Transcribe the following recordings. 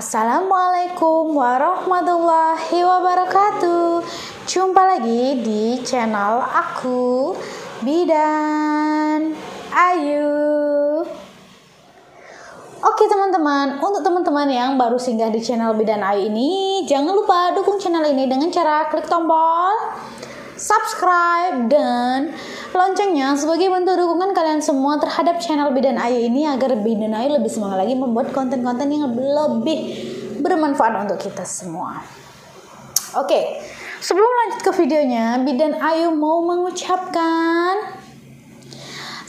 Assalamualaikum warahmatullahi wabarakatuh. Jumpa lagi di channel aku, Bidan Ayu. Oke teman-teman, untuk teman-teman yang baru singgah di channel Bidan Ayu ini, jangan lupa dukung channel ini dengan cara klik tombol subscribe dan loncengnya sebagai bentuk dukungan kalian semua terhadap channel Bidan Ayu ini agar Bidan Ayu lebih semangat lagi membuat konten-konten yang lebih bermanfaat untuk kita semua. Oke, sebelum lanjut ke videonya, Bidan Ayu mau mengucapkan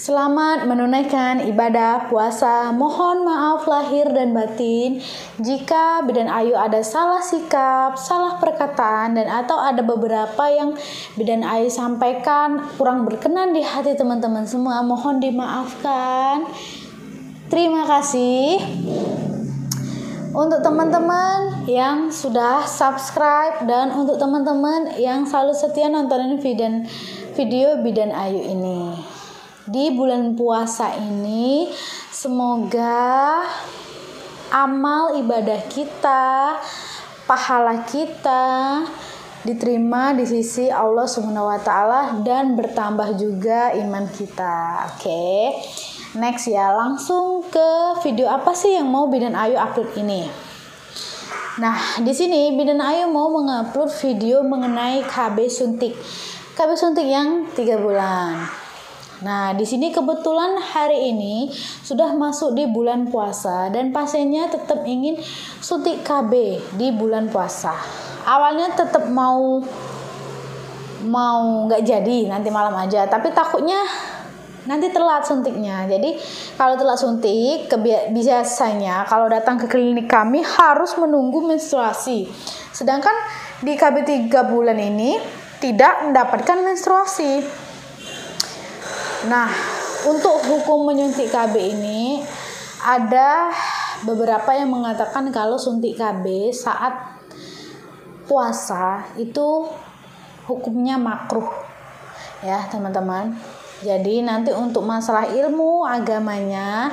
selamat menunaikan ibadah puasa. Mohon maaf lahir dan batin jika Bidan Ayu ada salah sikap, salah perkataan, dan atau ada beberapa yang Bidan Ayu sampaikan kurang berkenan di hati teman-teman semua. Mohon dimaafkan. Terima kasih. Untuk teman-teman yang sudah subscribe dan untuk teman-teman yang selalu setia nontonin video Bidan Ayu ini. Di bulan puasa ini semoga amal ibadah kita, pahala kita diterima di sisi Allah Subhanahu wa taala dan bertambah juga iman kita. Oke. Next ya, langsung ke video apa sih yang mau Bidan Ayu upload ini. Nah, di sini Bidan Ayu mau mengupload video mengenai KB suntik. KB suntik yang 3 bulan. Nah, di sini kebetulan hari ini sudah masuk di bulan puasa dan pasiennya tetap ingin suntik KB di bulan puasa. Awalnya tetap mau nggak jadi, nanti malam aja, tapi takutnya nanti telat suntiknya. Jadi kalau telat suntik, biasanya kalau datang ke klinik kami harus menunggu menstruasi. Sedangkan di KB 3 bulan ini tidak mendapatkan menstruasi. Nah, untuk hukum menyuntik KB ini ada beberapa yang mengatakan kalau suntik KB saat puasa itu hukumnya makruh. Ya, teman-teman. Jadi nanti untuk masalah ilmu agamanya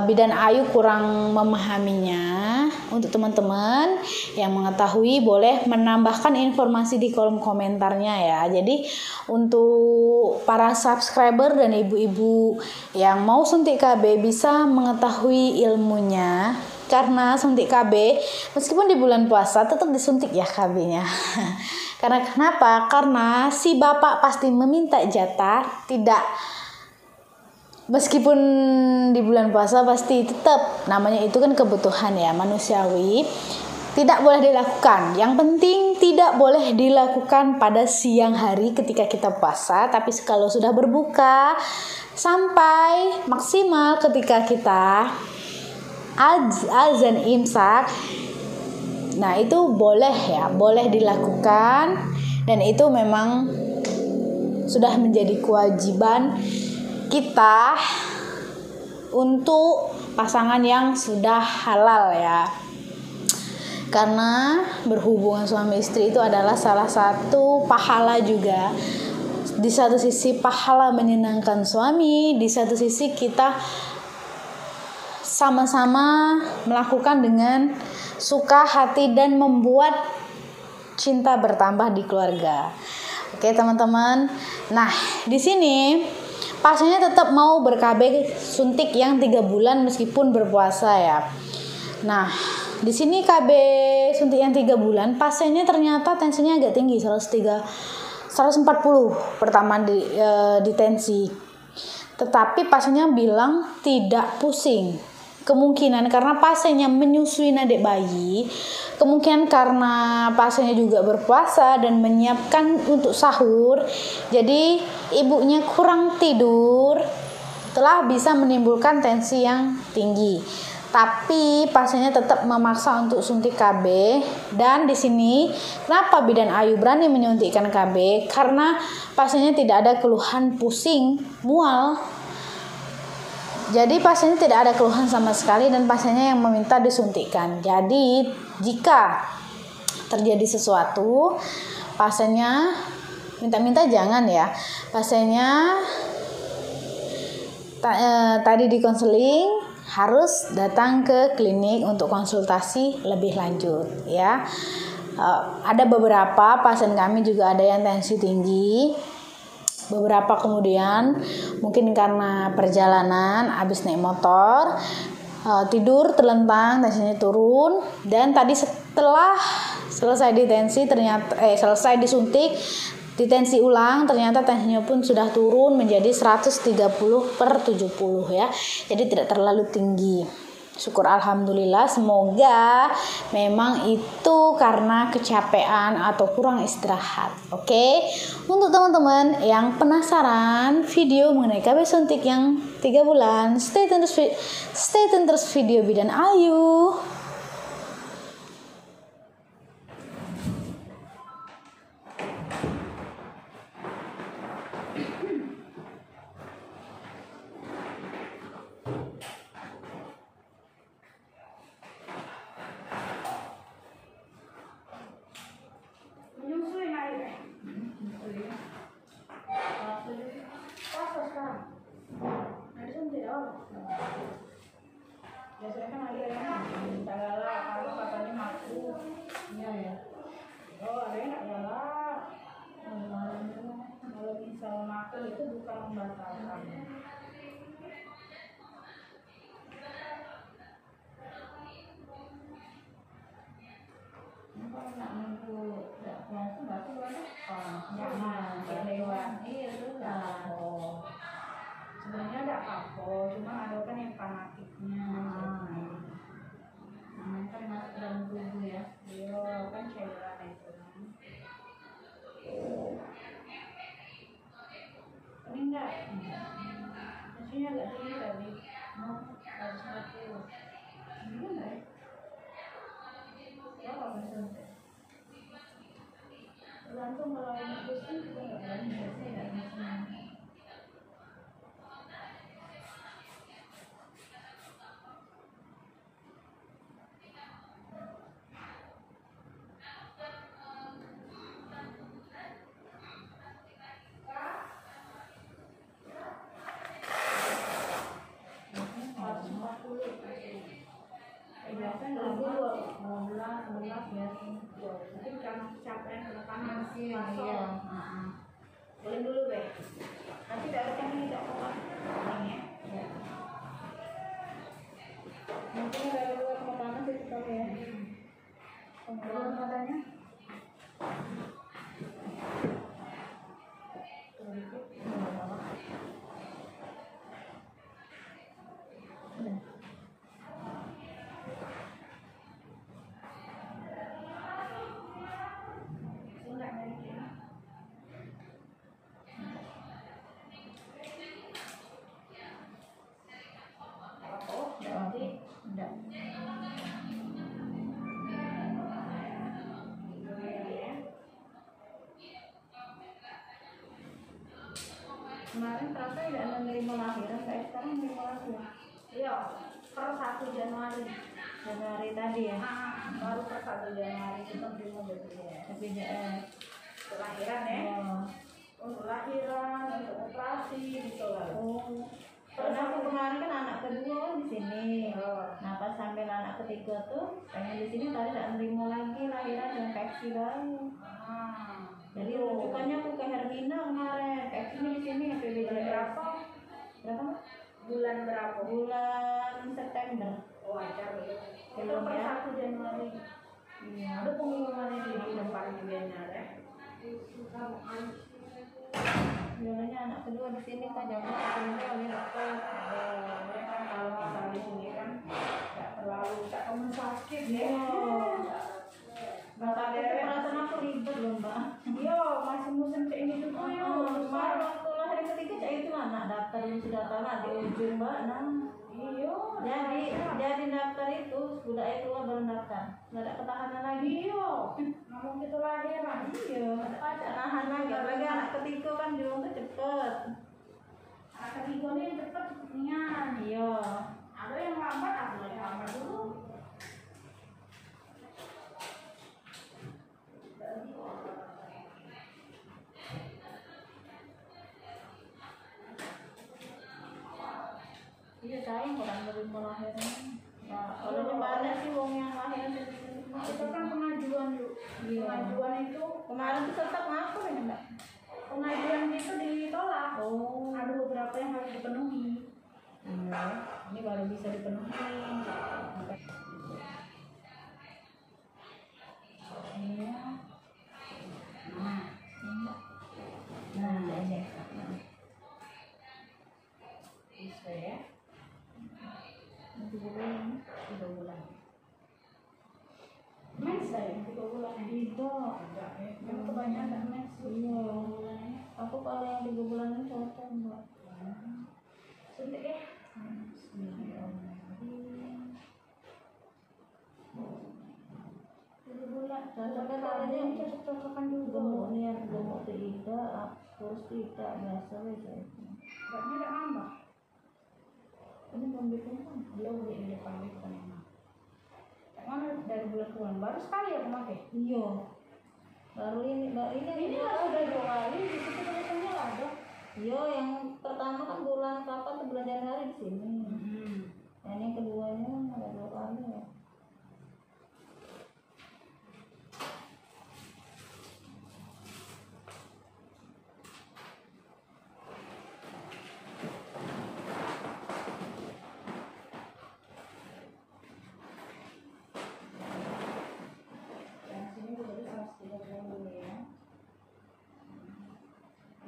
Bidan Ayu kurang memahaminya. Untuk teman-teman yang mengetahui boleh menambahkan informasi di kolom komentarnya ya. Jadi untuk para subscriber dan ibu-ibu yang mau suntik KB bisa mengetahui ilmunya. Karena suntik KB meskipun di bulan puasa tetap disuntik ya KB-nya. Karena kenapa? Karena si bapak pasti meminta jatah, tidak. Meskipun di bulan puasa pasti tetap, namanya itu kan kebutuhan ya manusiawi, tidak boleh dilakukan. Yang penting tidak boleh dilakukan pada siang hari ketika kita puasa, tapi kalau sudah berbuka sampai maksimal ketika kita azan imsak, nah itu boleh ya, boleh dilakukan dan itu memang sudah menjadi kewajiban kita untuk pasangan yang sudah halal ya. Karena berhubungan suami istri itu adalah salah satu pahala juga. Di satu sisi pahala menyenangkan suami, di satu sisi kita sama-sama melakukan dengan suka hati dan membuat cinta bertambah di keluarga. Oke, teman-teman. Nah, di sini pasiennya tetap mau ber-KB suntik yang 3 bulan meskipun berpuasa ya. Nah, di sini KB suntik yang 3 bulan pasiennya ternyata tensinya agak tinggi, 140 pertama di tensi. Tetapi pasiennya bilang tidak pusing. Kemungkinan karena pasiennya menyusui adik bayi, kemungkinan karena pasiennya juga berpuasa dan menyiapkan untuk sahur, jadi ibunya kurang tidur, telah bisa menimbulkan tensi yang tinggi. Tapi pasiennya tetap memaksa untuk suntik KB. Dan di sini kenapa Bidan Ayu berani menyuntikkan KB? Karena pasiennya tidak ada keluhan pusing, mual. Jadi pasiennya tidak ada keluhan sama sekali dan pasiennya yang meminta disuntikkan. Jadi jika terjadi sesuatu, pasiennya minta-minta jangan ya. Pasiennya tadi di konseling harus datang ke klinik untuk konsultasi lebih lanjut ya. Ada beberapa pasien kami juga ada yang tensi tinggi, beberapa kemudian mungkin karena perjalanan habis naik motor, tidur terlentang, tensinya turun, dan tadi setelah selesai ditensi ternyata selesai disuntik ditensi ulang, ternyata tensinya pun sudah turun menjadi 130/70 ya. Jadi tidak terlalu tinggi. Syukur alhamdulillah, semoga memang itu karena kecapean atau kurang istirahat. Oke. Untuk teman-teman yang penasaran video mengenai KB suntik yang 3 bulan, stay tune terus video Bidan Ayu. Biasanya kan ada yang galak kalau katanya maku. Iya ya. Oh, ada yang nggak galak. Kalau misal maku itu bukan membatalkan. Kalau nggak nunggu nggak puasa nggak keluar nggak lewat. Iya tuh nggak. Oh. Sebenarnya ada apa, cuma ada kan yang fanatiknya. Namanya kan masuk dalam tubuh ya. Iya, kan cairan itu kan. Ini enggak. Maksudnya agak tinggi tadi. Mau harus mati. Ini enggak ya? Ya kalau misalnya. Tergantung kalau yang pusing juga enggak berani. Biasanya enggak bisa. Biasanya ya. Mungkin karena kecapean ke kanan sih. Iya. Boleh dulu deh. Nanti daerahnya ini tidak kuat. Ini ya. Mungkin dari luar ke kanan itu kali ya. Kemudian matanya. Kemarin terasa tidak menerima lahiran, kayak sekarang menerima lahiran. Iya, per 1 Januari. Januari tadi ya? Baru per 1 Januari kita menerima BPJS. BPJS. Kelahiran ya? Untuk lahiran, untuk operasi gitu lah. Karena aku kemarin kan anak kedua kan di sini. Nah pas sampai anak ketiga tuh pengen di sini tadi tidak menerima lagi lahiran yang infeksi baru. Jadi rujukannya aku ke Hermina kemarin, infeksinya di sini BPJS. Berapa? Bulan berapa? Bulan September. Oh wajar ya. Itu per 1 Januari. Iya. Ada pengumumannya di depan juga ya. Biasanya anak kedua di sini kan jaga tertentu oleh dokter. Mereka kalau asal di sini kan nggak terlalu kamu sakit ya. Masa perasaan aku ribet loh mbak. Iya masih musim kayak ini tuh. Kemarin waktu lahir ketiga kayak itu anak daftar sudah tahu di ujung mbak. Nah jadi daftar itu sudah keluar baru daftar. Nggak ada ketahanan lagi. Iya. Ngomong gitu lahiran. Iya. Ada nahan lagi. Apalagi anak ketiga kan juga tuh cepet. Anak ketiga ini cepet cepetnya. Iya. Ada yang lambat, ada yang lambat dulu. Iya Iya sayang orang nerima lahirnya. Nah, kalau gimana sih wong yang lahir itu kan pengajuan yuk. Iya. Pengajuan itu kemarin tuh tetap ngapa ya enggak? Pengajuan itu ditolak. Oh. Ada beberapa yang harus dipenuhi. Iya. Ini baru bisa dipenuhi. Iya. Nah, ini. Bisa ya. 3 bulan. Mens saya 3 bulan. Tidak. Yang kebanyakan mens. Iya. Aku kalau yang 3 bulan ini cocok enggak. Suntik ya. Cocoknya tadi yang cocok-cocokan juga. Niat gemuk tidak, terus tidak biasa aja. Beratnya tidak nambah. Ini belum bikin kan? Belum di depan bikin. Yang mana dari bulan ke bulan baru sekali ya memakai? Iya. Baru ini udah 2 kali. Di situ tulisannya ada. Iya, yang pertama kan bulan kapan tuh, bulan Januari di sini. Yang ini keduanya ada 2 kali ya.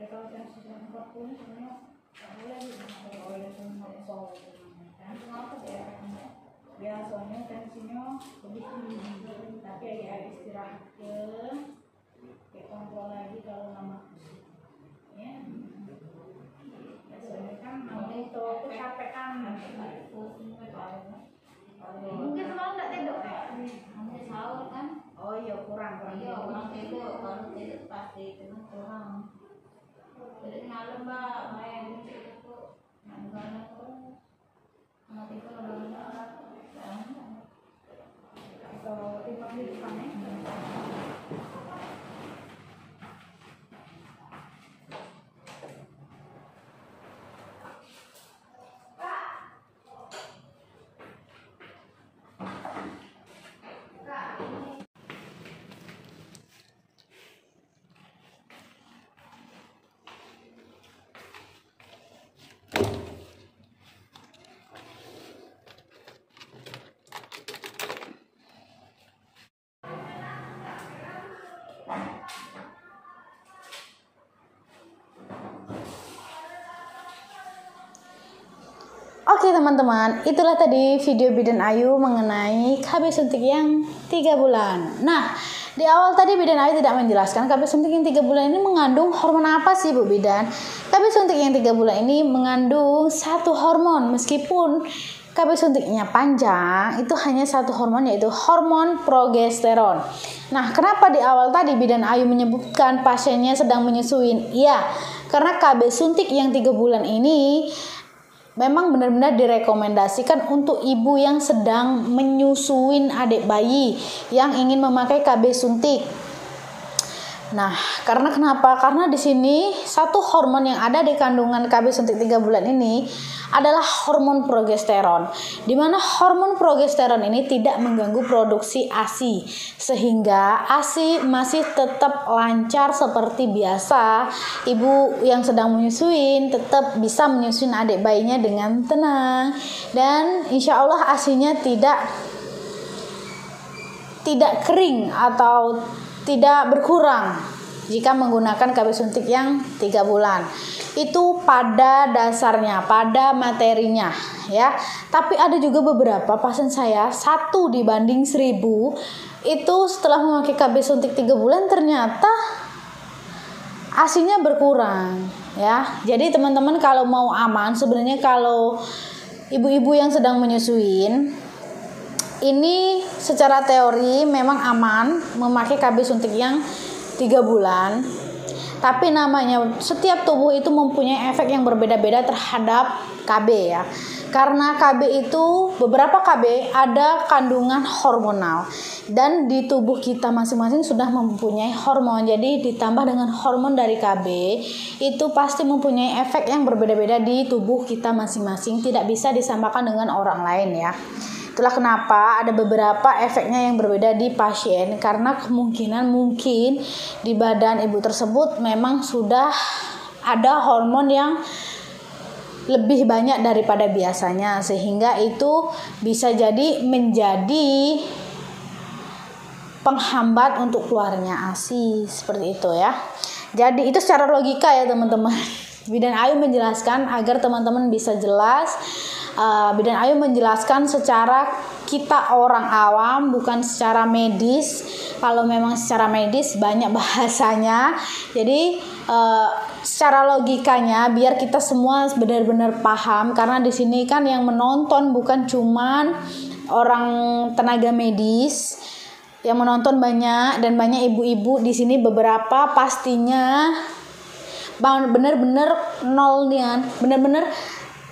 Kalau tensi 40 sebenarnya nggak boleh dipakai sol kan kenapa ya? Biasanya tensinya lebih tinggi, tapi agak istirahat ke kontrol lagi kalau lama ya. Biasanya kan itu kecapean mungkin semalam nggak tidur ya? Nanti sahur kan? Oh iya kurang tidur, kalau tidur pasti kurang. Jadi malam mbak main itu nggak sama tidur kalau tidur di depannya. Oke teman-teman, itulah tadi video Bidan Ayu mengenai KB suntik yang 3 bulan. Nah, di awal tadi Bidan Ayu tidak menjelaskan KB suntik yang 3 bulan ini mengandung hormon apa sih Bu Bidan? KB suntik yang 3 bulan ini mengandung 1 hormon, meskipun KB suntiknya panjang, itu hanya 1 hormon, yaitu hormon progesteron. Nah, kenapa di awal tadi Bidan Ayu menyebutkan pasiennya sedang menyusui? Iya, karena KB suntik yang 3 bulan ini memang benar-benar direkomendasikan untuk ibu yang sedang menyusuin adik bayi yang ingin memakai KB suntik. Nah, karena kenapa? Karena di sini 1 hormon yang ada di kandungan KB suntik 3 bulan ini adalah hormon progesteron, di mana hormon progesteron ini tidak mengganggu produksi ASI, sehingga ASI masih tetap lancar seperti biasa. Ibu yang sedang menyusuin tetap bisa menyusuin adik bayinya dengan tenang, dan insya Allah ASInya tidak kering atau tidak berkurang jika menggunakan KB suntik yang 3 bulan. Itu pada dasarnya, pada materinya ya. Tapi ada juga beberapa pasien saya 1 dibanding 1000 itu setelah memakai KB suntik 3 bulan ternyata ASInya berkurang ya. Jadi teman-teman kalau mau aman, sebenarnya kalau ibu-ibu yang sedang menyusuin ini secara teori memang aman memakai KB suntik yang 3 bulan, tapi namanya setiap tubuh itu mempunyai efek yang berbeda-beda terhadap KB ya. Karena KB itu, beberapa KB ada kandungan hormonal, dan di tubuh kita masing-masing sudah mempunyai hormon. Jadi ditambah dengan hormon dari KB itu pasti mempunyai efek yang berbeda-beda di tubuh kita masing-masing, tidak bisa disamakan dengan orang lain ya. Itulah kenapa ada beberapa efeknya yang berbeda di pasien, karena kemungkinan mungkin di badan ibu tersebut memang sudah ada hormon yang lebih banyak daripada biasanya, sehingga itu bisa jadi menjadi penghambat untuk keluarnya ASI, seperti itu ya. Jadi itu secara logika ya teman-teman. Bidan Ayu menjelaskan agar teman-teman bisa jelas. Bidan Ayu menjelaskan secara kita orang awam, bukan secara medis. Kalau memang secara medis banyak bahasanya, jadi secara logikanya biar kita semua benar-benar paham, karena di sini kan yang menonton bukan cuman orang tenaga medis, yang menonton banyak, dan banyak ibu-ibu di sini beberapa pastinya benar-benar nol nih, benar-benar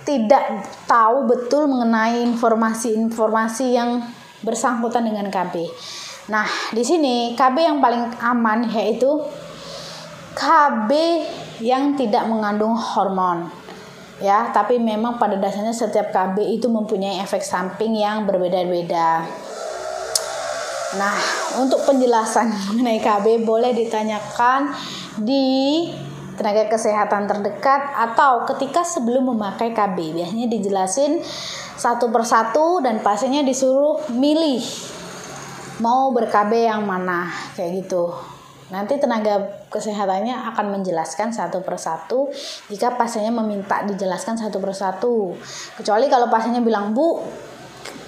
tidak tahu betul mengenai informasi-informasi yang bersangkutan dengan KB. Nah, di sini KB yang paling aman yaitu KB yang tidak mengandung hormon. Ya, tapi memang pada dasarnya setiap KB itu mempunyai efek samping yang berbeda-beda. Nah, untuk penjelasan mengenai KB boleh ditanyakan di tenaga kesehatan terdekat atau ketika sebelum memakai KB. Biasanya dijelasin satu persatu dan pasiennya disuruh milih mau ber-KB yang mana, kayak gitu. Nanti tenaga kesehatannya akan menjelaskan satu persatu jika pasiennya meminta dijelaskan satu persatu. Kecuali kalau pasiennya bilang, "Bu,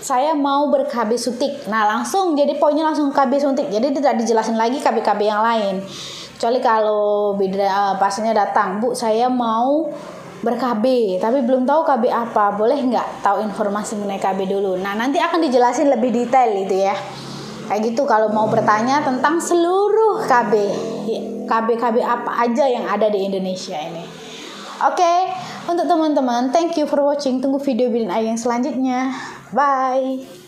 saya mau ber-KB suntik." Nah, langsung jadi poinnya langsung KB suntik. Jadi tidak dijelasin lagi KB-KB yang lain. Kecuali kalau pasiennya datang, "Bu, saya mau ber-KB tapi belum tahu KB apa, boleh nggak tahu informasi mengenai KB dulu?" Nah, nanti akan dijelasin lebih detail itu ya. Kayak gitu kalau mau bertanya tentang seluruh KB apa aja yang ada di Indonesia ini. Oke, untuk teman-teman, thank you for watching. Tunggu video Bidan Ayu yang selanjutnya. Bye.